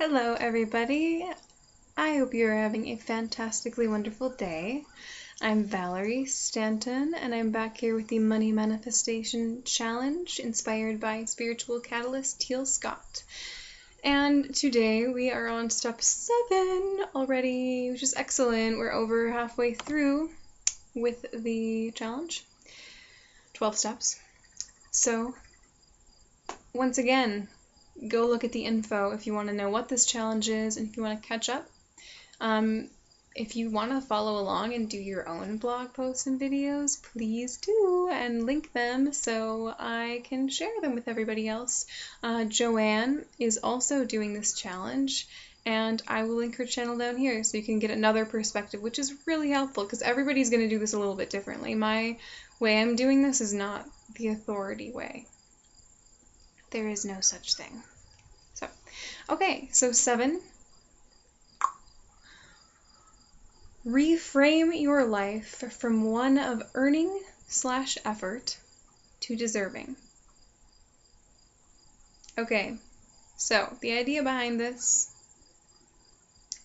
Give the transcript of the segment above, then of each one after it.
Hello, everybody. I hope you're having a fantastically wonderful day. I'm Valerie Stanton, and I'm back here with the Money Manifestation Challenge inspired by spiritual catalyst Teal Scott. And today we are on step 7 already, which is excellent. We're over halfway through with the challenge. 12 steps. So, once again, go look at the info if you want to know what this challenge is and if you want to catch up. If you want to follow along and do your own blog posts and videos, please do, and link them so I can share them with everybody else. Joanne is also doing this challenge, and I will link her channel down here so you can get another perspective, which is really helpful because everybody's going to do this a little bit differently. My way I'm doing this is not the authority way. There is no such thing. So 7. Reframe your life from one of earning/effort to deserving. Okay, so the idea behind this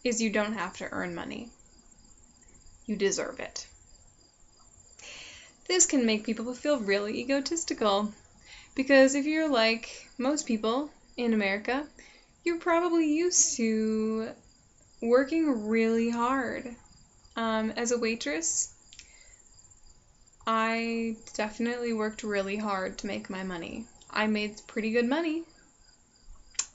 is you don't have to earn money. You deserve it. This can make people feel really egotistical, because if you're like most people in America, you're probably used to working really hard. As a waitress, I definitely worked really hard to make my money. I made pretty good money.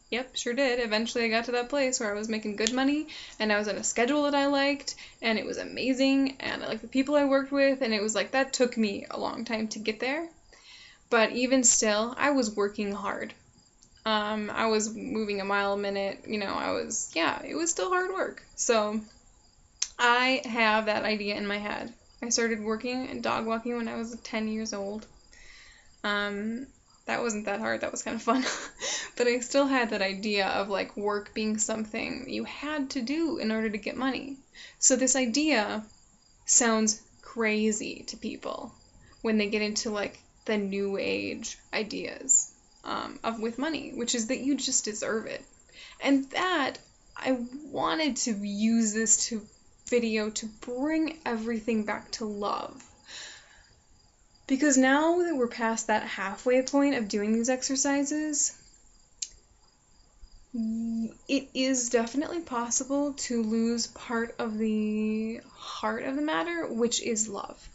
Yep, sure did. Eventually I got to that place where I was making good money, and I was on a schedule that I liked, and it was amazing, and I liked the people I worked with, and it was like, that took me a long time to get there. But even still, I was working hard. I was moving a mile a minute, it was still hard work. So I have that idea in my head. I started working and dog walking when I was 10 years old. That wasn't that hard, that was kind of fun. But I still had that idea of like work being something you had to do in order to get money. So this idea sounds crazy to people when they get into like the new age ideas with money, which is that you just deserve it. And that, I wanted to use this video to bring everything back to love. Because now that we're past that halfway point of doing these exercises, it is definitely possible to lose part of the heart of the matter, which is love.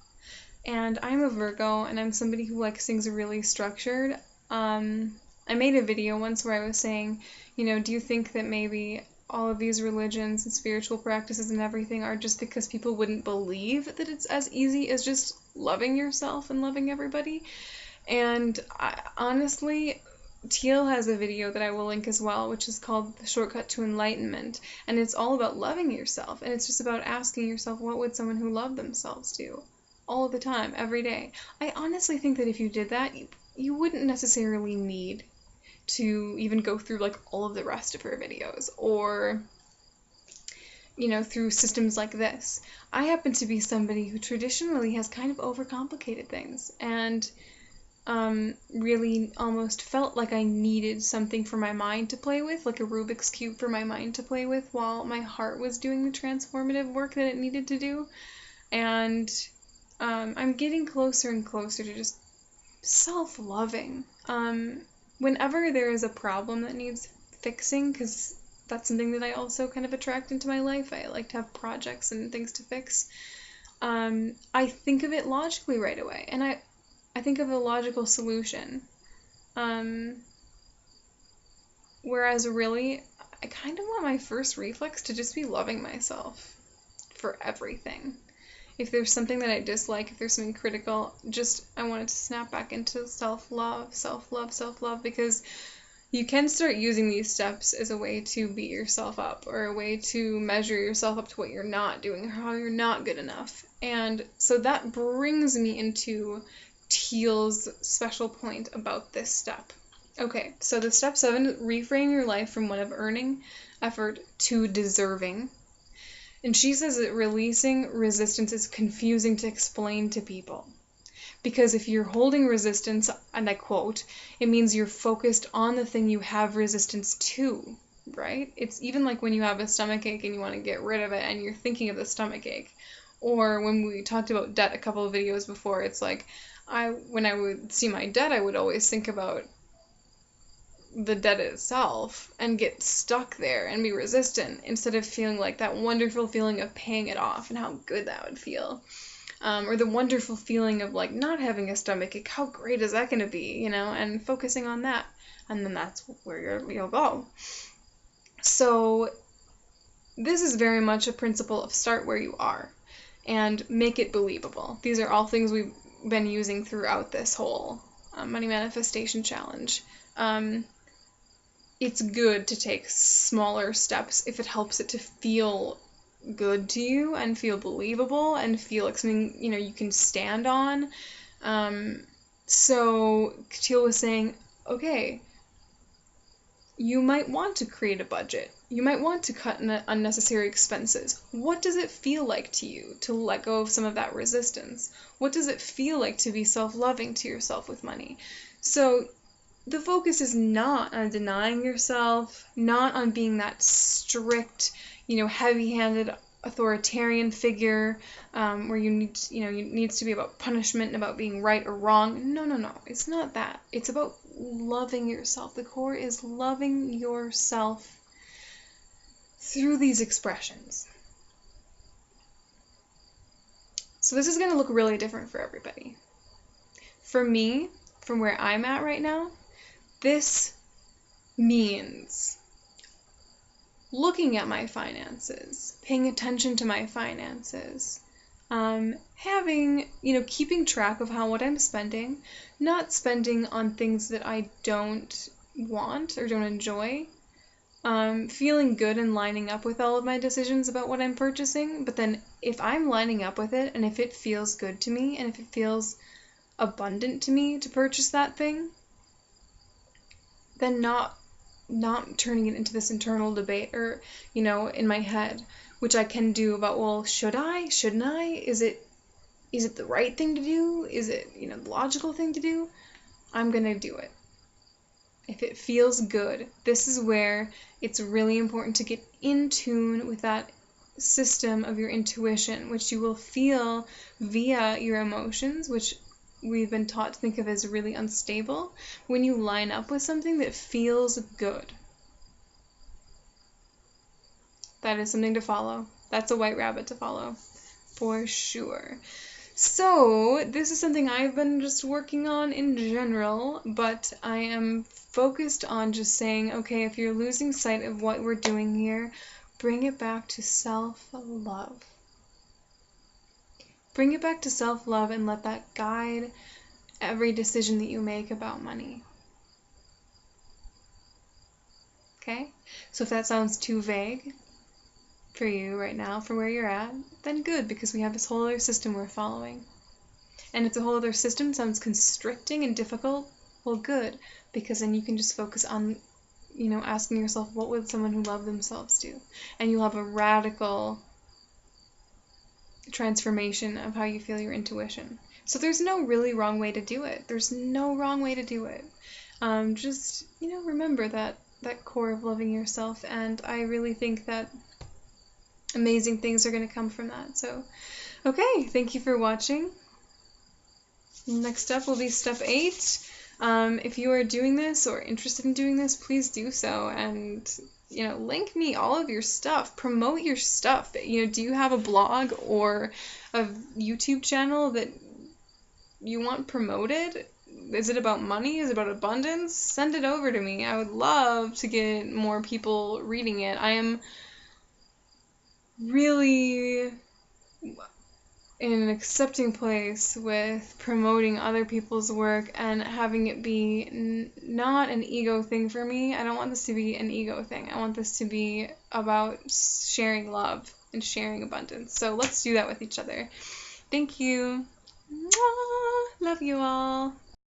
And I'm a Virgo, and I'm somebody who likes things really structured. I made a video once where I was saying, do you think that maybe all of these religions and spiritual practices and everything are just because people wouldn't believe that it's as easy as just loving yourself and loving everybody? And honestly, Teal has a video that I will link as well, which is called The Shortcut to Enlightenment, and it's all about loving yourself, and it's just about asking yourself, what would someone who loved themselves do? All the time, every day. I honestly think that if you did that, you wouldn't necessarily need to even go through like all of the rest of her videos, or through systems like this. I happen to be somebody who traditionally has kind of overcomplicated things, and really almost felt like I needed something for my mind to play with, like a Rubik's Cube for my mind to play with, while my heart was doing the transformative work that it needed to do. And I'm getting closer and closer to just self-loving. Whenever there is a problem that needs fixing, because that's something that I also kind of attract into my life, I like to have projects and things to fix, I think of it logically right away, and I think of a logical solution. Whereas really, I kind of want my first reflex to just be loving myself for everything. If there's something that I dislike, if there's something critical, I want it to snap back into self-love, self-love, self-love, because you can start using these steps as a way to beat yourself up, or a way to measure yourself up to what you're not doing, or how you're not good enough. And so that brings me into Teal's special point about this step. Okay, so the step 7, reframe your life from one of earning effort to deserving. And she says that releasing resistance is confusing to explain to people. Because if you're holding resistance, and I quote, it means you're focused on the thing you have resistance to. right? It's even like when you have a stomach ache and you want to get rid of it and you're thinking of the stomach ache. Or when we talked about debt a couple of videos before, it's like when I would see my debt, I would always think about the debt itself and get stuck there and be resistant instead of feeling like that wonderful feeling of paying it off and how good that would feel. Or the wonderful feeling of like not having a stomach ache, how great is that going to be, you know, and focusing on that. And then that's where you'll go. So this is very much a principle of start where you are and make it believable. These are all things we've been using throughout this whole money manifestation challenge. It's good to take smaller steps if it helps it to feel good to you and feel believable and feel like something, you know, you can stand on. So Teal was saying, okay, you might want to create a budget. You might want to cut unnecessary expenses. What does it feel like to you to let go of some of that resistance? What does it feel like to be self-loving to yourself with money? So the focus is not on denying yourself, not on being that strict, you know, heavy-handed authoritarian figure where you needs to be about punishment and about being right or wrong. No. It's not that. It's about loving yourself. The core is loving yourself through these expressions. So this is going to look really different for everybody. For me, from where I'm at right now, this means looking at my finances, paying attention to my finances, having, keeping track of what I'm spending, not spending on things that I don't want or don't enjoy, feeling good and lining up with all of my decisions about what I'm purchasing, but then if I'm lining up with it and if it feels good to me and if it feels abundant to me to purchase that thing, then not turning it into this internal debate or, in my head, which I can do about, well, should I? Shouldn't I? Is it the right thing to do? Is it, the logical thing to do? I'm going to do it. If it feels good, this is where it's really important to get in tune with that system of your intuition, which you will feel via your emotions, which we've been taught to think of as really unstable, when you line up with something that feels good. That is something to follow. That's a white rabbit to follow, for sure. So, this is something I've been just working on in general, but I am focused on just saying, okay, if you're losing sight of what we're doing here, bring it back to self-love. Bring it back to self-love and let that guide every decision that you make about money. Okay? So if that sounds too vague for you right now, for where you're at, then good, because we have this whole other system we're following. And if the whole other system sounds constricting and difficult, well, good, because then you can just focus on, asking yourself, what would someone who loved themselves do? And you'll have a radical transformation of how you feel your intuition. So there's no really wrong way to do it. There's no wrong way to do it. Just, remember that core of loving yourself, and I really think that amazing things are going to come from that. So, okay, thank you for watching. Next up will be step 8. If you are doing this or interested in doing this, please do so, and link me all of your stuff, promote your stuff. Do you have a blog or a YouTube channel that you want promoted? Is it about money? Is it about abundance? Send it over to me. I would love to get more people reading it. I am really in an accepting place with promoting other people's work and having it be not an ego thing for me. I don't want this to be an ego thing. I want this to be about sharing love and sharing abundance. So let's do that with each other. Thank you. Mwah! Love you all.